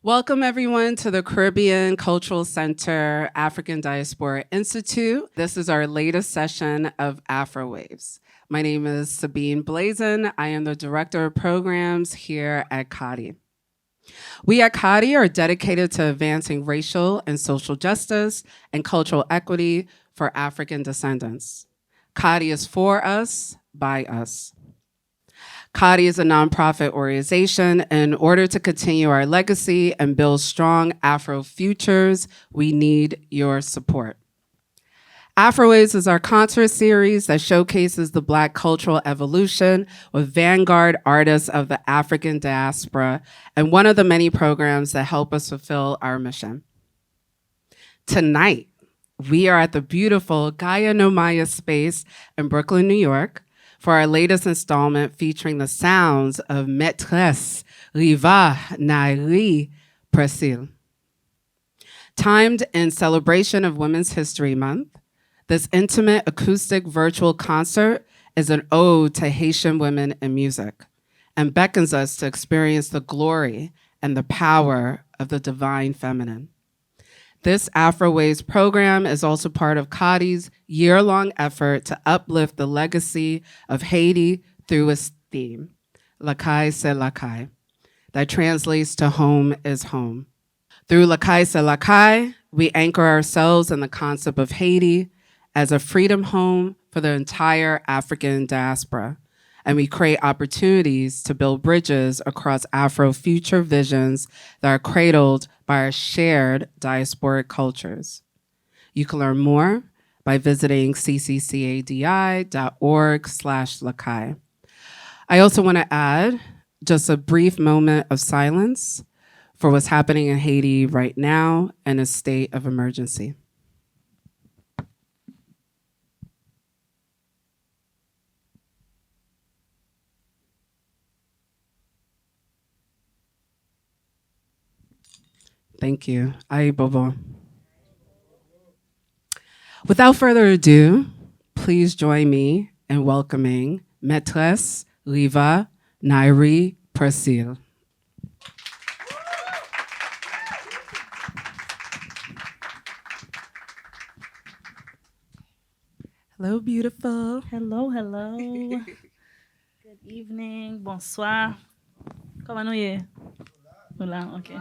Welcome, everyone, to the Caribbean Cultural Center African Diaspora Institute. This is our latest session of Afro Waves. My name is Sabine Blazin. I am the Director of Programs here at CCCADI. We at CCCADI are dedicated to advancing racial and social justice and cultural equity for African descendants. CCCADI is for us, by us. CCCADI is a nonprofit organization. In order to continue our legacy and build strong Afro futures, we need your support. AfroWaves is our concert series that showcases the Black cultural evolution with vanguard artists of the African diaspora, and one of the many programs that help us fulfill our mission. Tonight, we are at the beautiful Gaia No Maya space in Brooklyn, New York, for our latest installment featuring the sounds of Metrès Riva Nyri Précil. Timed in celebration of Women's History Month, this intimate acoustic virtual concert is an ode to Haitian women in music and beckons us to experience the glory and the power of the divine feminine. This Afro Waves program is also part of CCCADI's year-long effort to uplift the legacy of Haiti through its theme, Lakay c'est Lakay, that translates to home is home. Through Lakay c'est Lakay, we anchor ourselves in the concept of Haiti as a freedom home for the entire African diaspora, and we create opportunities to build bridges across Afro future visions that are cradled by our shared diasporic cultures. You can learn more by visiting cccadi.org/Lakay. I also want to add just a brief moment of silence for what's happening in Haiti right now in a state of emergency. Thank you. Aye, Bobo. Without further ado, please join me in welcoming Metrès Riva Nyri Précil. Hello, beautiful. Hello, hello. Good evening. Bonsoir. Comment nous y? Hola, okay.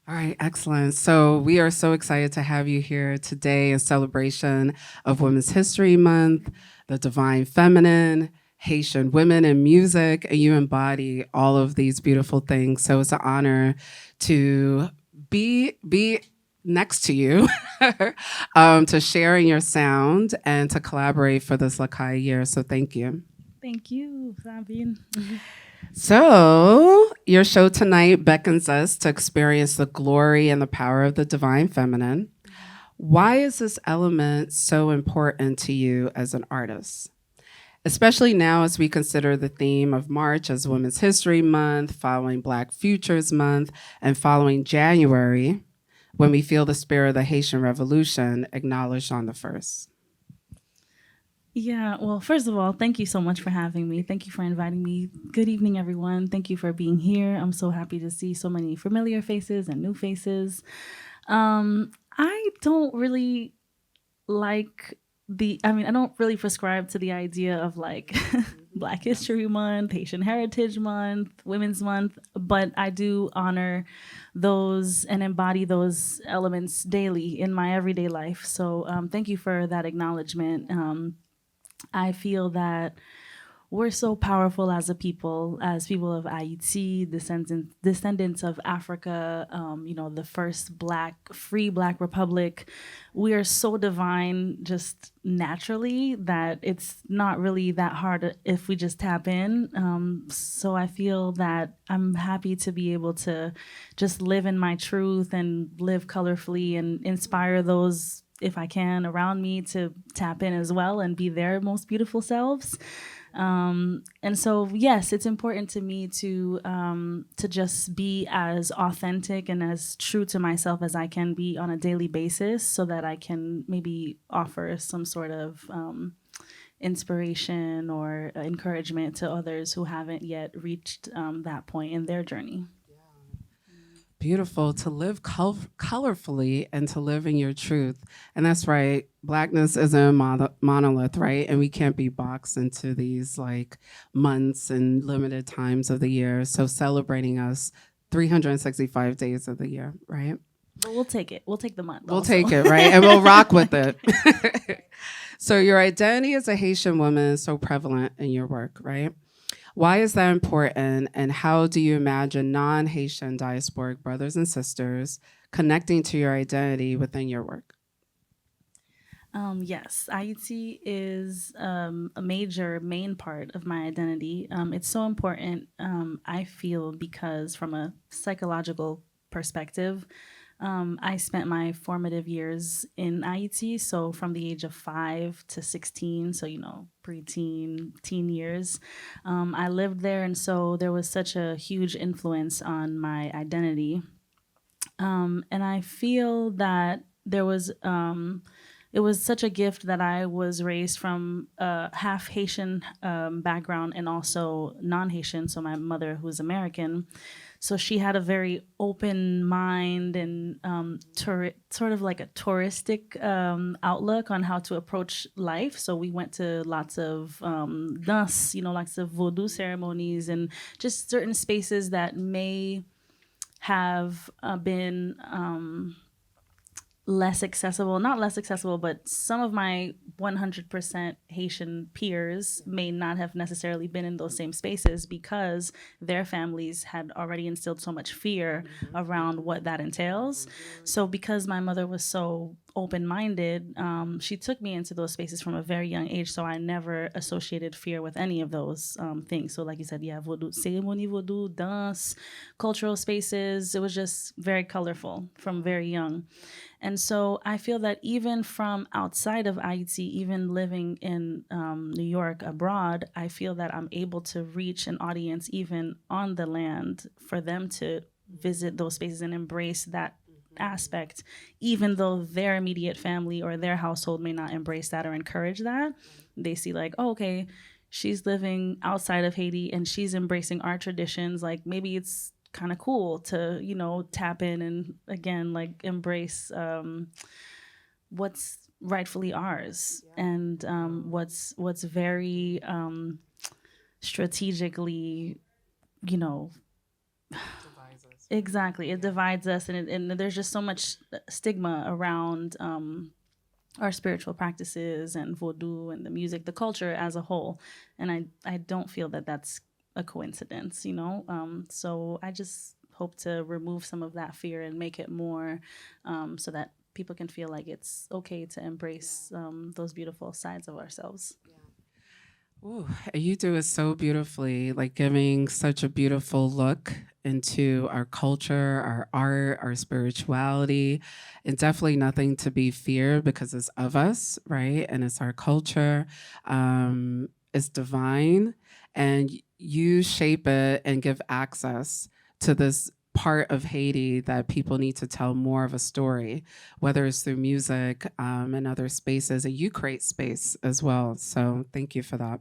All right, excellent. So we are so excited to have you here today in celebration of Women's History Month, the divine feminine, Haitian women in music, and you embody all of these beautiful things. So it's an honor to be next to you, to share in your sound and to collaborate for this Lakay year. So thank you. Thank you, Sabine. So, your show tonight beckons us to experience the glory and the power of the divine feminine. Why is this element so important to you as an artist? Especially now as we consider the theme of March as Women's History Month, following Black Futures Month, and following January, when we feel the spirit of the Haitian Revolution acknowledged on the 1st. Yeah, well, first of all, thank you so much for having me. Thank you for inviting me. Good evening, everyone. Thank you for being here. I'm so happy to see so many familiar faces and new faces. I don't really like I don't really prescribe to the idea of like Black History Month, Haitian Heritage Month, Women's Month, but I do honor those and embody those elements daily in my everyday life. So thank you for that acknowledgement. I feel that we're so powerful as people of Haiti, descendants of Africa, the first free Black republic. We are so divine just naturally that it's not really that hard if we just tap in. So I feel that I'm happy to be able to just live in my truth and live colorfully and inspire those, if I can, around me to tap in as well and be their most beautiful selves. And so, yes, it's important to me to just be as authentic and as true to myself as I can be on a daily basis, so that I can maybe offer some sort of inspiration or encouragement to others who haven't yet reached that point in their journey. Beautiful, to live colorfully and to live in your truth. And that's right. Blackness isn't a monolith, right? And we can't be boxed into these like months and limited times of the year. So celebrating us 365 days of the year, right? But we'll take it. We'll take the month. We'll take it, right? And we'll rock with it. So your identity as a Haitian woman is so prevalent in your work, right? Why is that important, and how do you imagine non-Haitian diasporic brothers and sisters connecting to your identity within your work? Yes, Haiti is a main part of my identity. It's so important, I feel, because from a psychological perspective, I spent my formative years in Haiti, so from the age of 5 to 16, so, preteen, teen years. I lived there, and so there was such a huge influence on my identity. And I feel that it was such a gift that I was raised from a half Haitian background and also non-Haitian, so my mother, who's American. So she had a very open mind and sort of like a touristic outlook on how to approach life. So we went to lots of danse, lots of voodoo ceremonies and just certain spaces that may have been less accessible, not less accessible, but some of my 100% Haitian peers may not have necessarily been in those same spaces because their families had already instilled so much fear around what that entails. So because my mother was so open-minded, she took me into those spaces from a very young age, so I never associated fear with any of those things. So like you said, yeah, voodoo, ceremony, voodoo, dance, cultural spaces, it was just very colorful from very young. And so I feel that even from outside of Haiti, even living in New York abroad, I feel that I'm able to reach an audience even on the land for them to visit those spaces and embrace that aspect, even though their immediate family or their household may not embrace that or encourage that. They see like, oh, okay, she's living outside of Haiti and she's embracing our traditions. Like maybe it's kind of cool to, tap in and again, like embrace what's rightfully ours and what's very strategically, exactly. It divides us, and there's just so much stigma around our spiritual practices and voodoo and the music, the culture as a whole. And I don't feel that that's a coincidence, So I just hope to remove some of that fear and make it more so that people can feel like it's okay to embrace those beautiful sides of ourselves. Ooh, you do it so beautifully, like giving such a beautiful look into our culture, our art, our spirituality, and definitely nothing to be feared because it's of us, right? And it's our culture. It's divine, and you shape it and give access to this part of Haiti that people need to tell more of a story, whether it's through music and other spaces, and you create space as well. So thank you for that.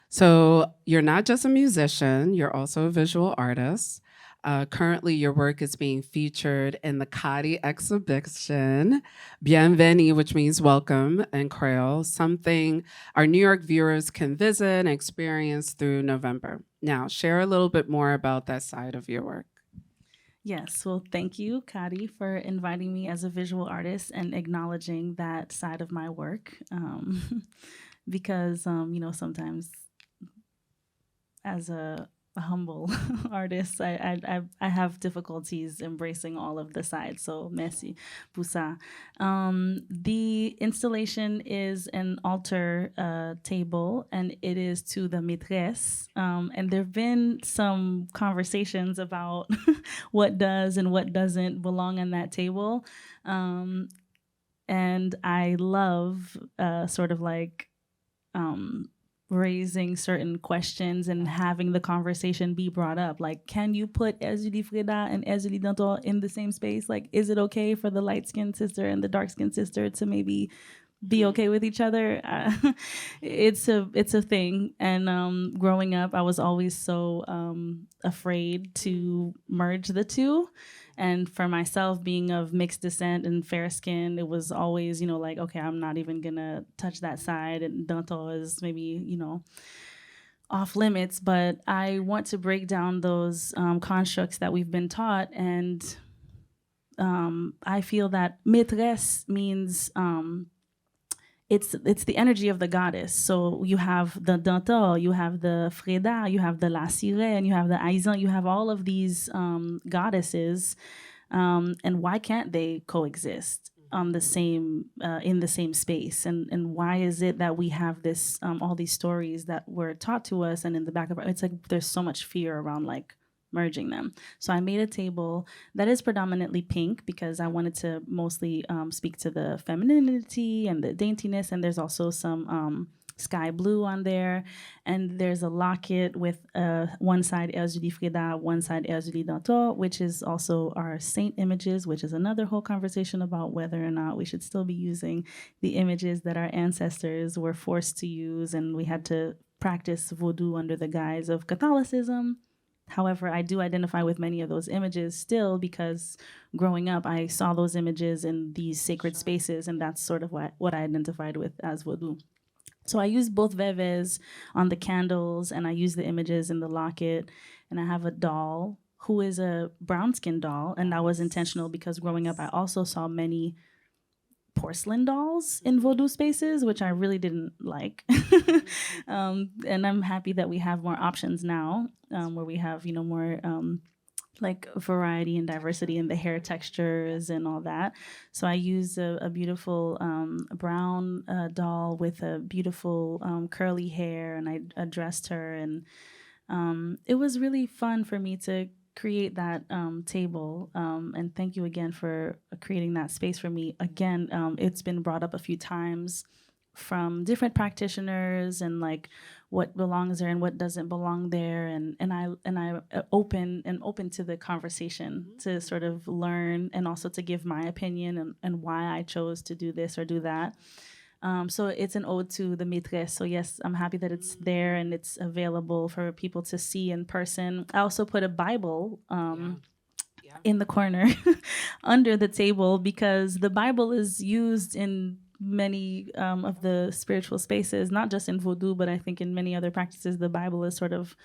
So you're not just a musician, you're also a visual artist. Currently, your work is being featured in the CCCADI exhibition, BYENVENI, which means welcome in Creole, something our New York viewers can visit and experience through November. Now, share a little bit more about that side of your work. Yes, well, thank you, CCCADI, for inviting me as a visual artist and acknowledging that side of my work. Because, sometimes as a humble artist, I have difficulties embracing all of the sides. So merci pour ça. The installation is an altar table, and it is to the Metrès. And there have been some conversations about what does and what doesn't belong on that table. And I love sort of like raising certain questions and having the conversation be brought up. Like, can you put ERZULIE Freda and ERZULIE Dantor in the same space? Like, is it okay for the light-skinned sister and the dark-skinned sister to maybe be okay with each other. It's a thing. And growing up, I was always so afraid to merge the two. And for myself, being of mixed descent and fair skin, it was always, like, okay, I'm not even gonna touch that side. And Danto is maybe, off limits. But I want to break down those constructs that we've been taught. And I feel that Metrès means it's the energy of the goddess. So you have the Dantor, you have the Freda, you have the La Sirène, you have the Aizan, you have all of these goddesses. And why can't they coexist on the same in the same space? And why is it that we have this all these stories that were taught to us, and in the back of our, it's like there's so much fear around like merging them. So I made a table that is predominantly pink because I wanted to mostly speak to the femininity and the daintiness, and there's also some sky blue on there, and there's a locket with one side ERZULIE Freda, one side ERZULIE Danto, which is also our saint images, which is another whole conversation about whether or not we should still be using the images that our ancestors were forced to use, and we had to practice voodoo under the guise of Catholicism. However, I do identify with many of those images still because growing up, I saw those images in these sacred spaces, and that's sort of what I identified with as voodoo. So I use both veves on the candles, and I use the images in the locket, and I have a doll who is a brown skin doll, and that was intentional because growing up, I also saw many porcelain dolls in voodoo spaces, which I really didn't like. And I'm happy that we have more options now, where we have, more like variety and diversity in the hair textures and all that. So I used a beautiful brown doll with a beautiful curly hair, and I addressed her. And it was really fun for me to create that table, and thank you again for creating that space for me. Again, it's been brought up a few times from different practitioners, and like what belongs there and what doesn't belong there, and I open to the conversation to sort of learn, and also to give my opinion and why I chose to do this or do that. So it's an ode to the Metrès. So yes, I'm happy that it's there and it's available for people to see in person. I also put a Bible in the corner under the table, because the Bible is used in many of the spiritual spaces, not just in voodoo, but I think in many other practices, the Bible is sort of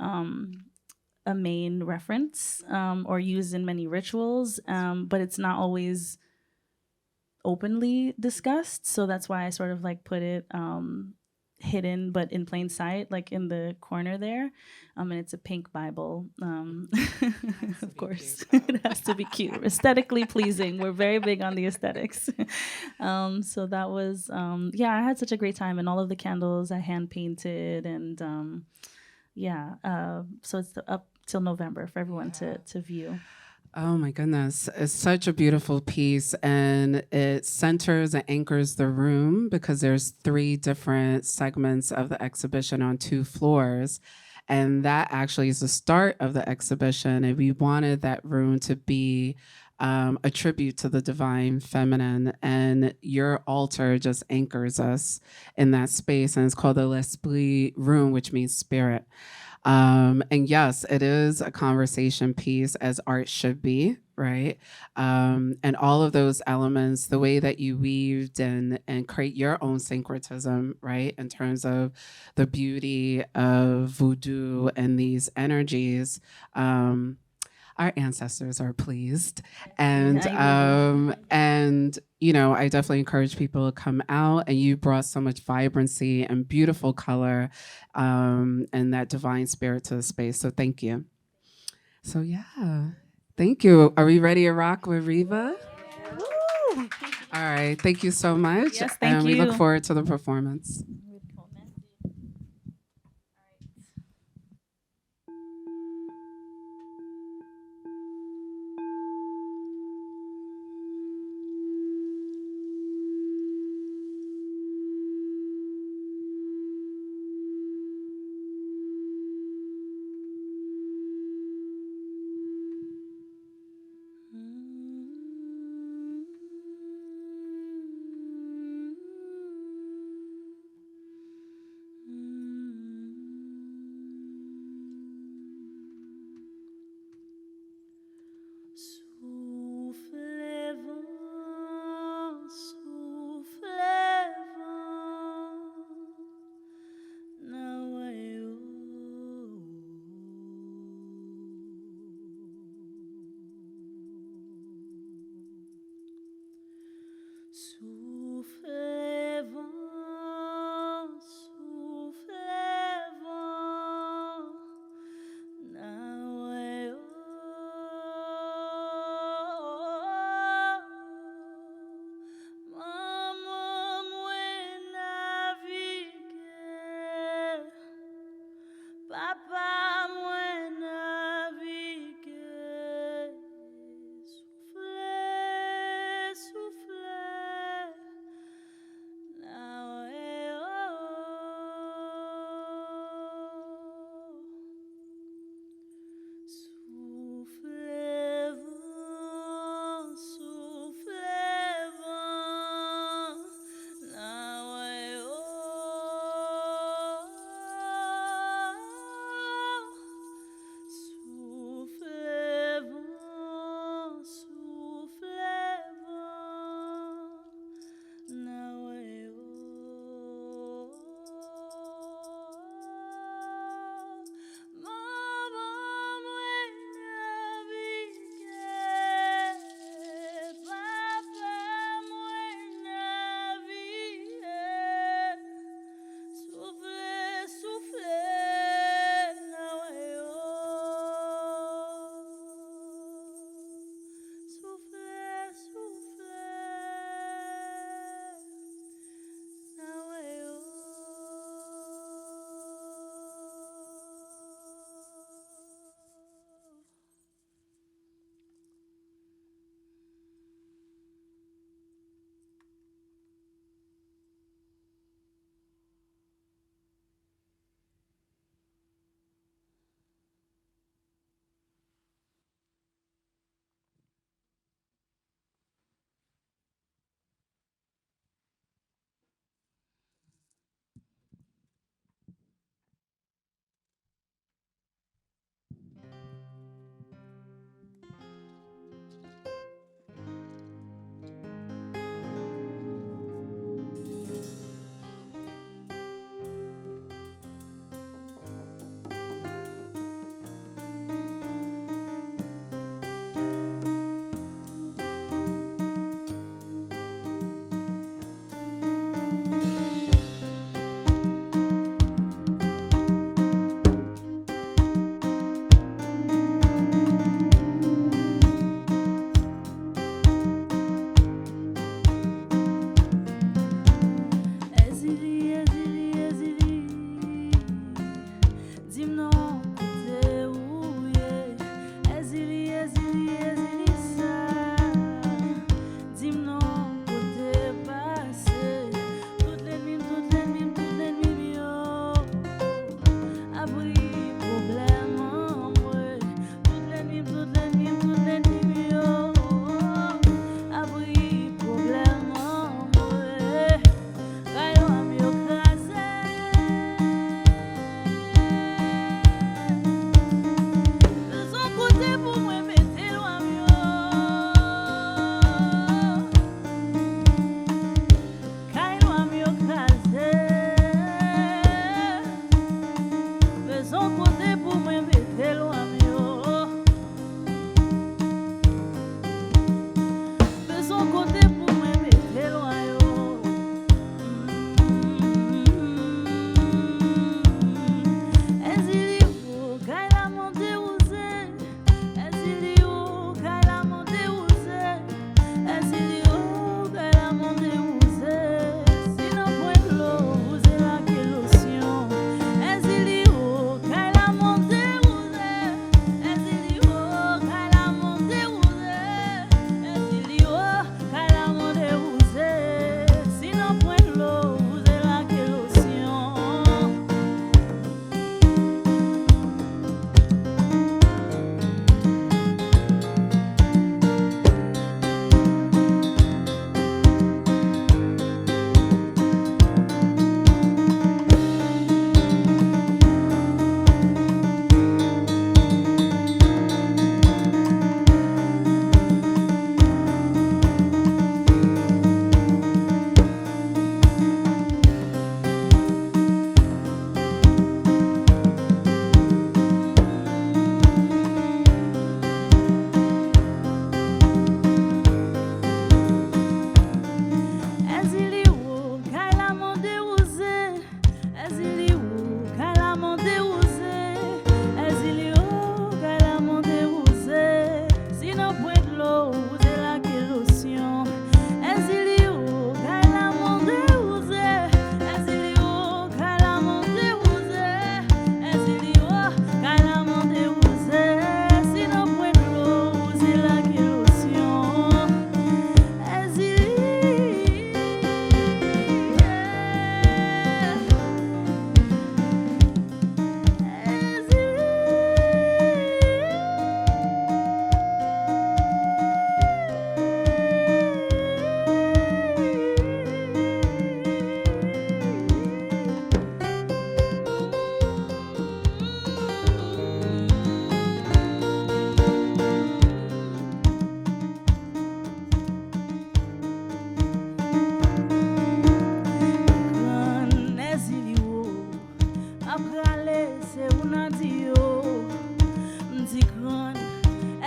a main reference, or used in many rituals, but it's not always openly discussed. So that's why I sort of like put it hidden but in plain sight, like in the corner there. And it's a pink Bible. Of course, it has to be cute, aesthetically pleasing. We're very big on the aesthetics. So that was, I had such a great time, and all of the candles I hand painted, and so it's up till November for everyone to view. Oh my goodness. It's such a beautiful piece, and it centers and anchors the room because there's 3 different segments of the exhibition on 2 floors. And that actually is the start of the exhibition. And we wanted that room to be a tribute to the divine feminine. And your altar just anchors us in that space. And it's called the Lespri room, which means spirit. And yes, it is a conversation piece, as art should be, right? And all of those elements, the way that you weaved and create your own syncretism, right? In terms of the beauty of voodoo and these energies, our ancestors are pleased. And I definitely encourage people to come out, and you brought so much vibrancy and beautiful color and that divine spirit to the space. So thank you. So thank you. Are we ready to rock with Riva? Woo! All right, thank you so much. Yes, thank you. We look forward to the performance.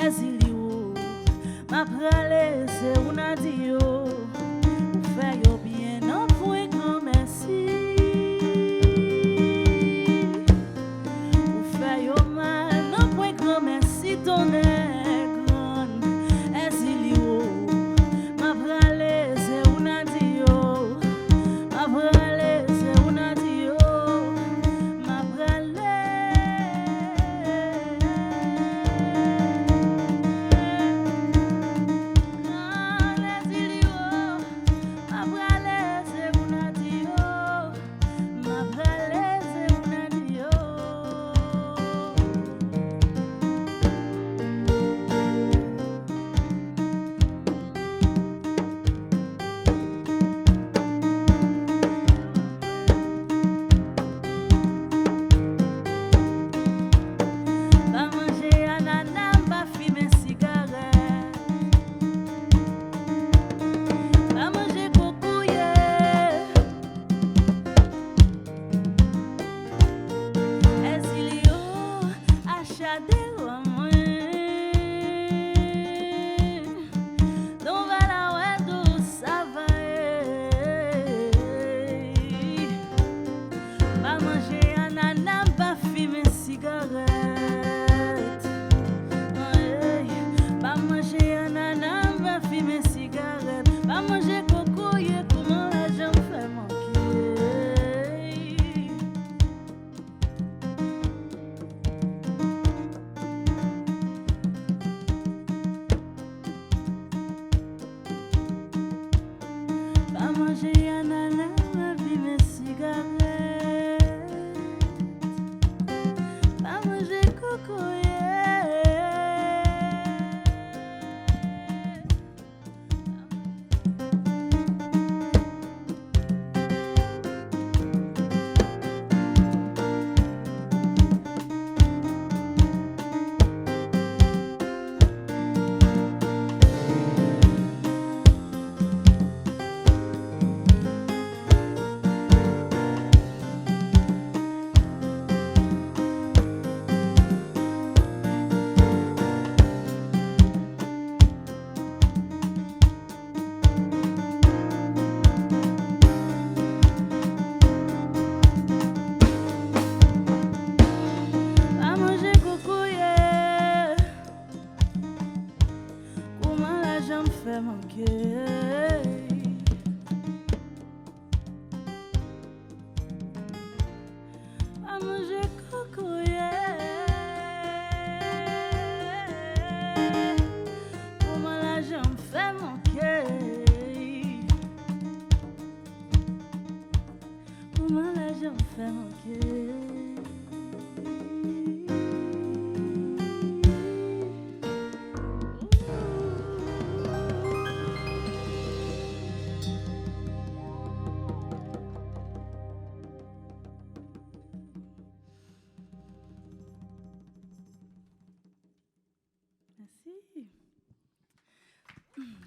Ezilio, ma prale se una dio, ou fait yo bien, non point grand merci. Ou fait yo mal, non point grand merci, ton est grande. Ezilio, ma prale se una dio, ma prale se una dio, ma prale.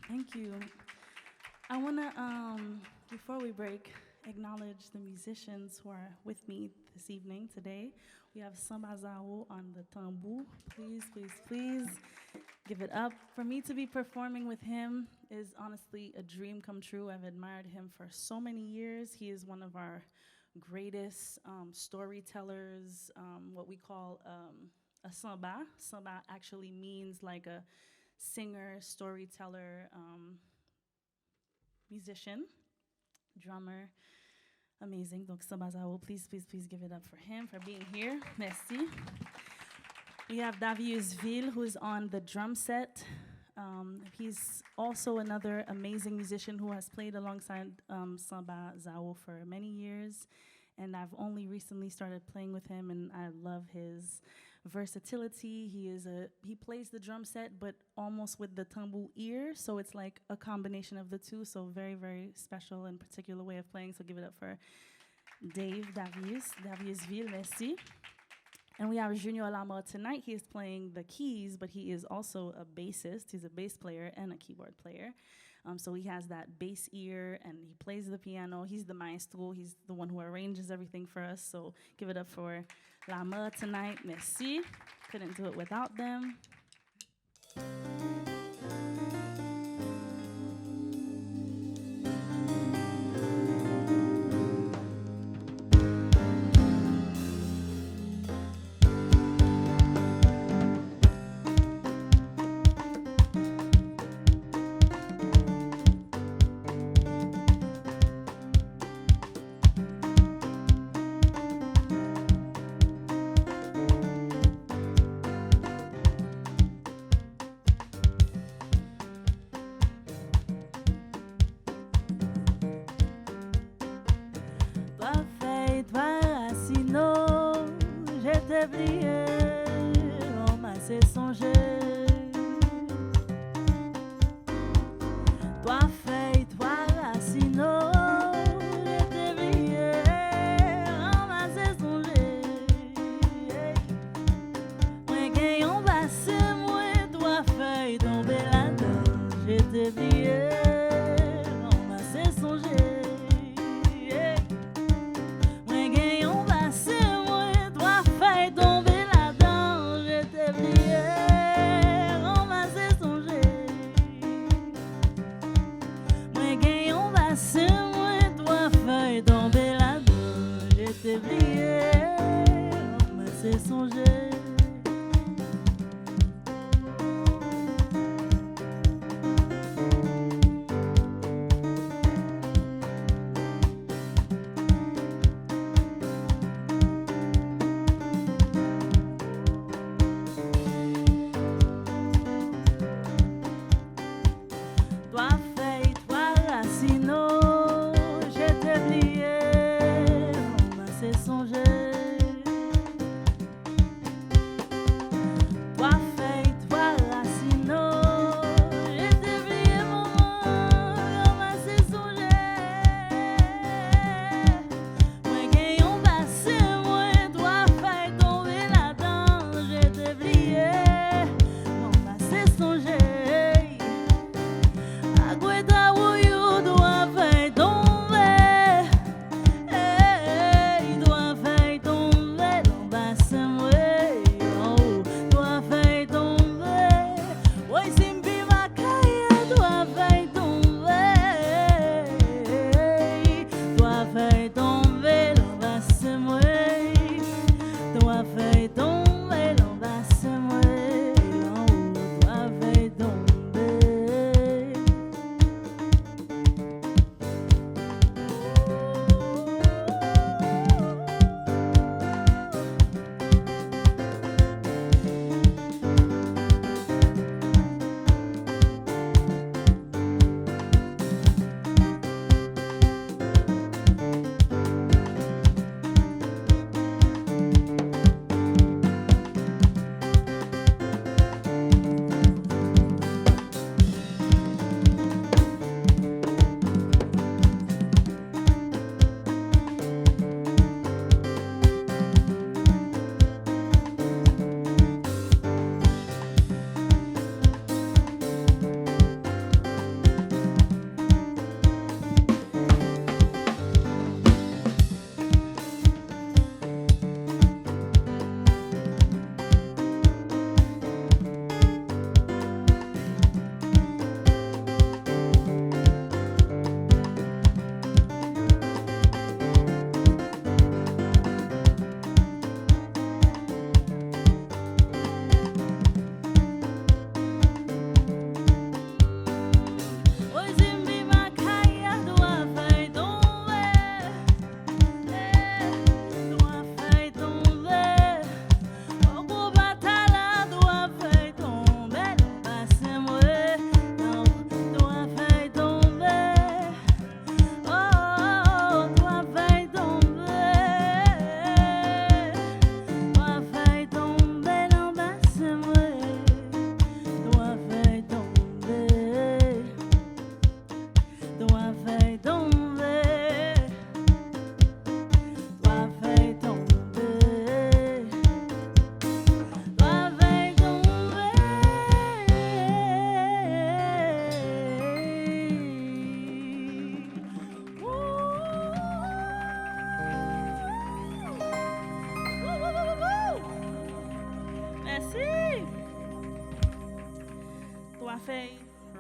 Thank you. I want to, before we break, acknowledge the musicians who are with me this evening, today. We have Samba Zao on the tambour. Please, please, please give it up. For me to be performing with him is honestly a dream come true. I've admired him for so many years. He is one of our greatest storytellers, what we call a samba. Samba actually means like a singer, storyteller, musician, drummer, amazing. Donc Sabazao, please, please, please give it up for him, for being here. Merci. We have Yearlong, who's on the drum set. He's also another amazing musician who has played alongside Samba Zao for many years. And I've only recently started playing with him, and I love his versatility. He plays the drum set, but almost with the tambour ear, so it's like a combination of the two. So very, very special and particular way of playing. So give it up for Yearlong, merci. And we have Junior Lama tonight. He is playing the keys, but he is also a bassist. He's a bass player and a keyboard player. So he has that bass ear, and he plays the piano. He's the maestro. He's the one who arranges everything for us. So give it up for Lama tonight. Merci. Couldn't do it without them. j'étais oublié, on m'a assez songé. Toi feuille, toi racino, j'étais oublié, on m'a assez songé. Moi gagne on passe, moi toi feuille tomber là-dedans, j'étais oublié, on m'a assez songé.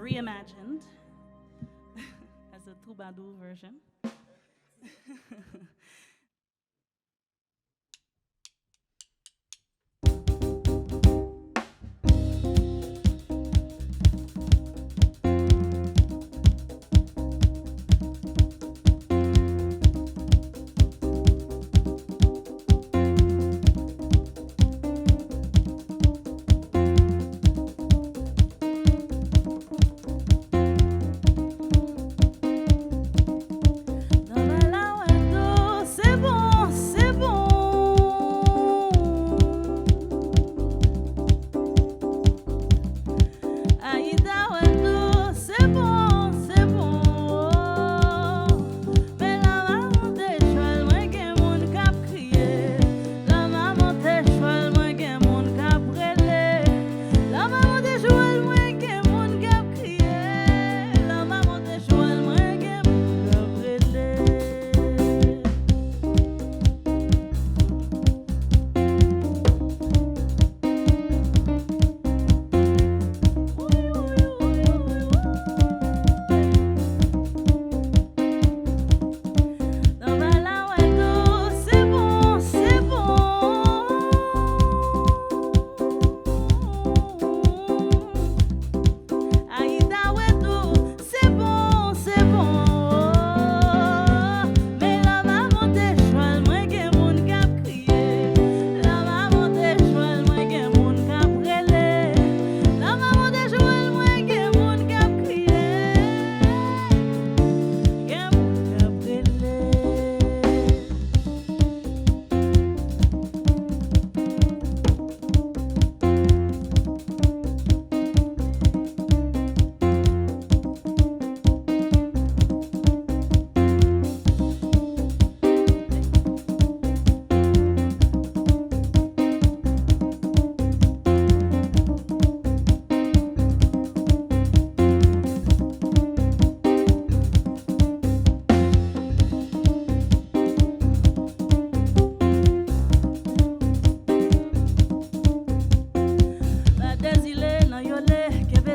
Reimagined as a troubadour version.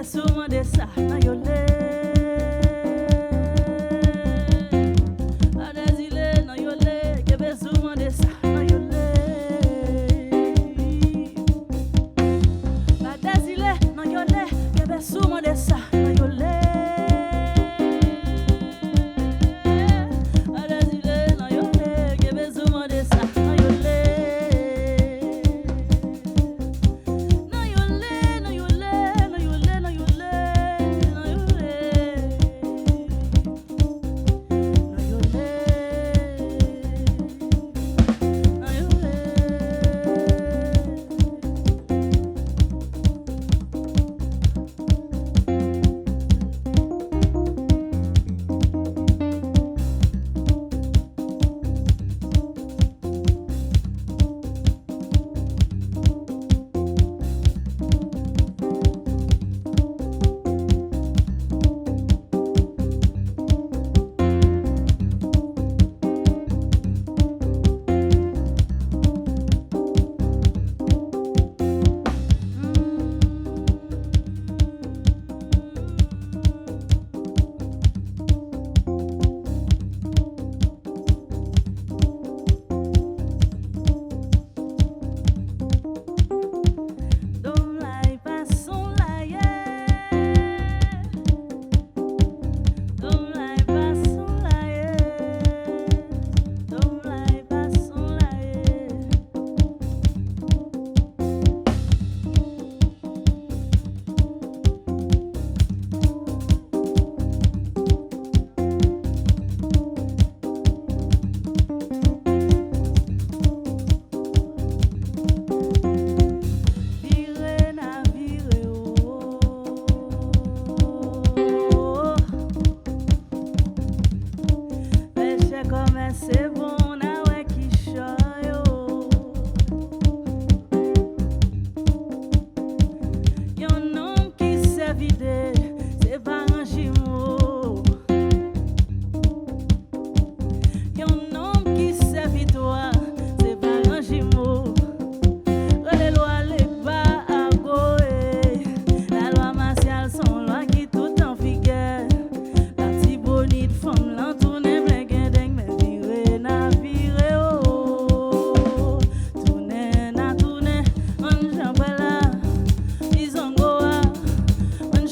souvent de ça, na yo le. A desile, na yo le, kebe souvent de ça, na yo le. A desile, na yo le, kebe souvent de ça, na yo le. A desile, na yo le, kebe souvent de ça, na yo le.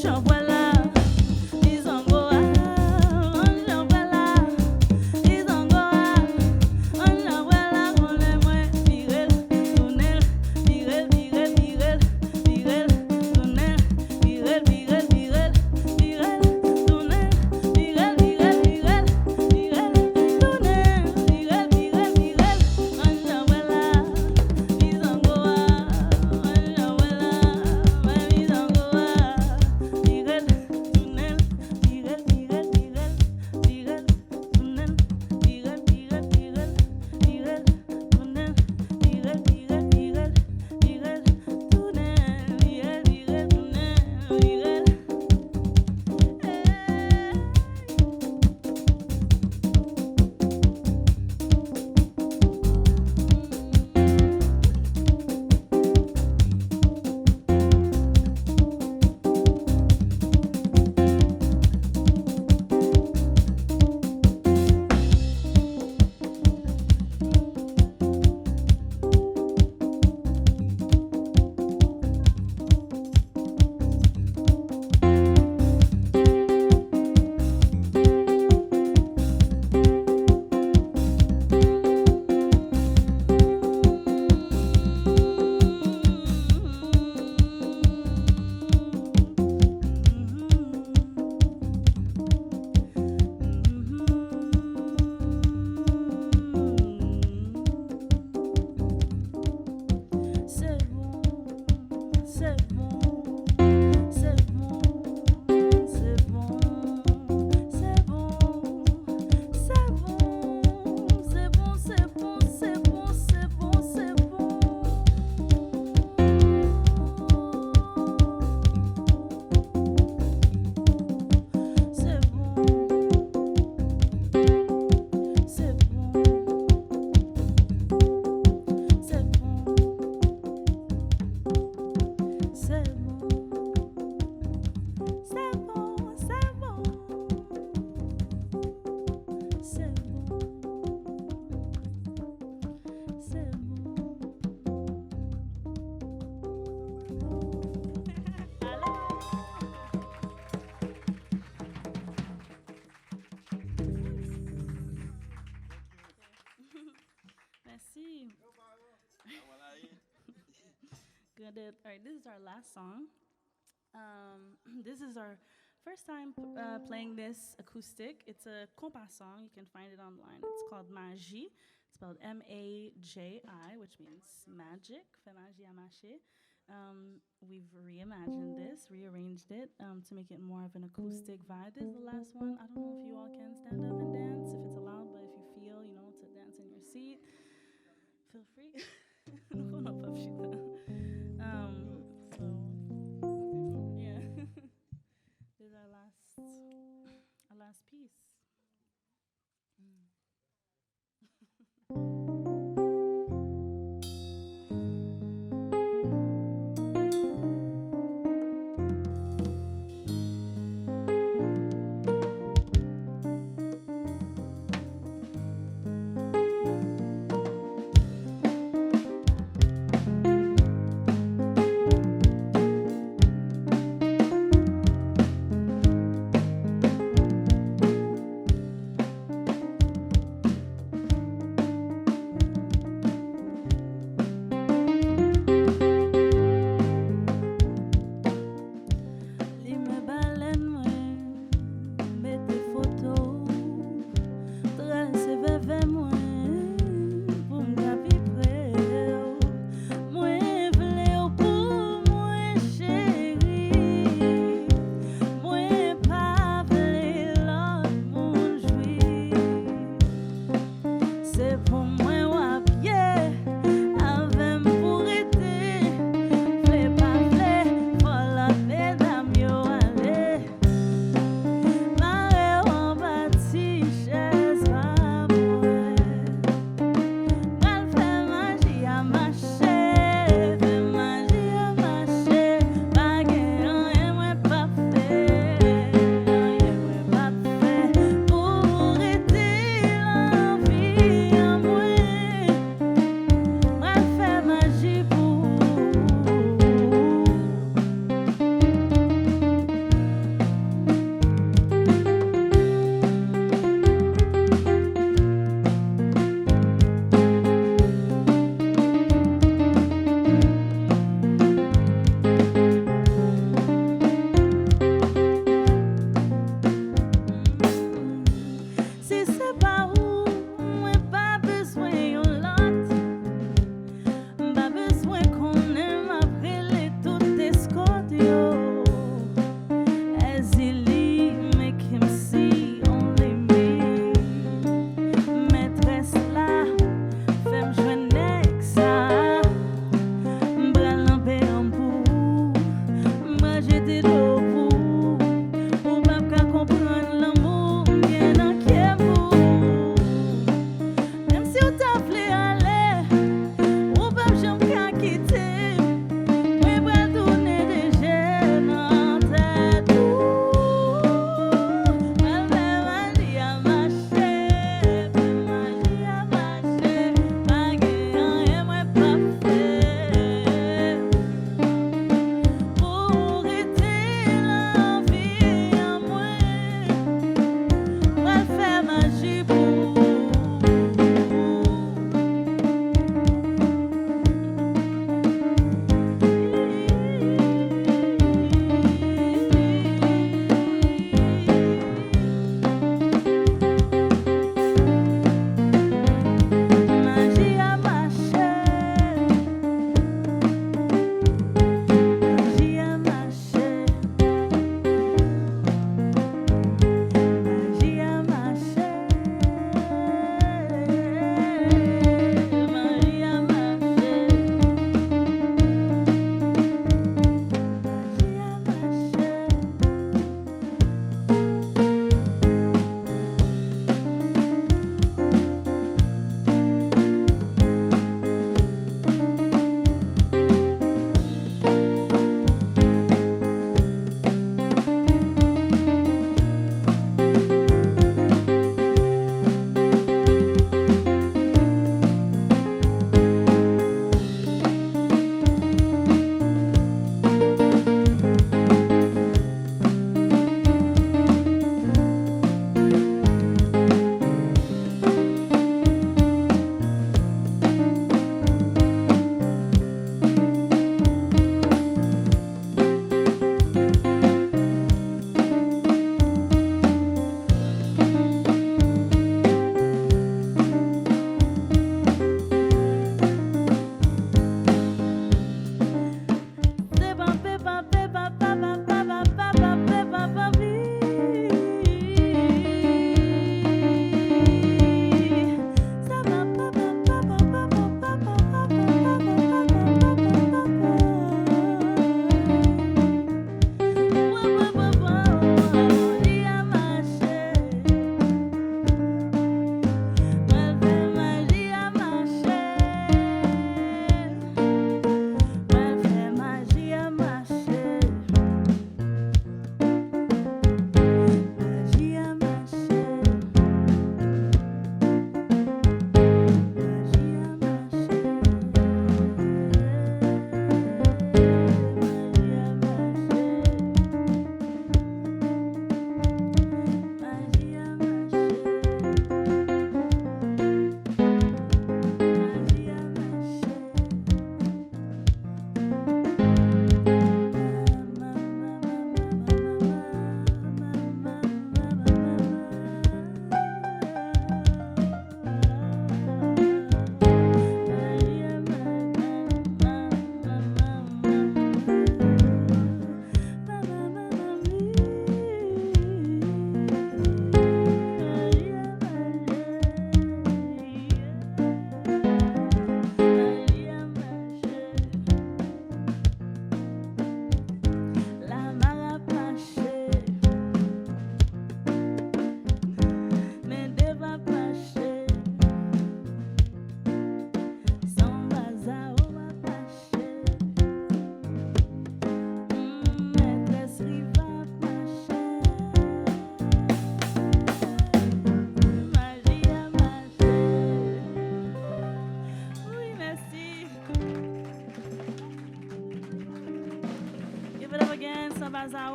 Jean voilà with, all right, this is our last song. This is our first time playing this acoustic. It's a compas song. You can find it online. It's called MAJI, spelled M-A-J-I, which means magic. Fait magie à marcher. We've reimagined this, rearranged it to make it more of an acoustic vibe. This is the last one. I don't know if you all can stand up and dance, if it's allowed, but if you feel, to dance in your seat, feel free. This is our last piece.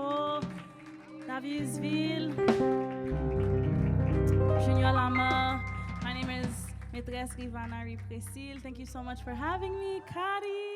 Sao, Davisville, Junior Lama. My name is Metrès Riva Nyri Précil. Thank you so much for having me, CCCADI.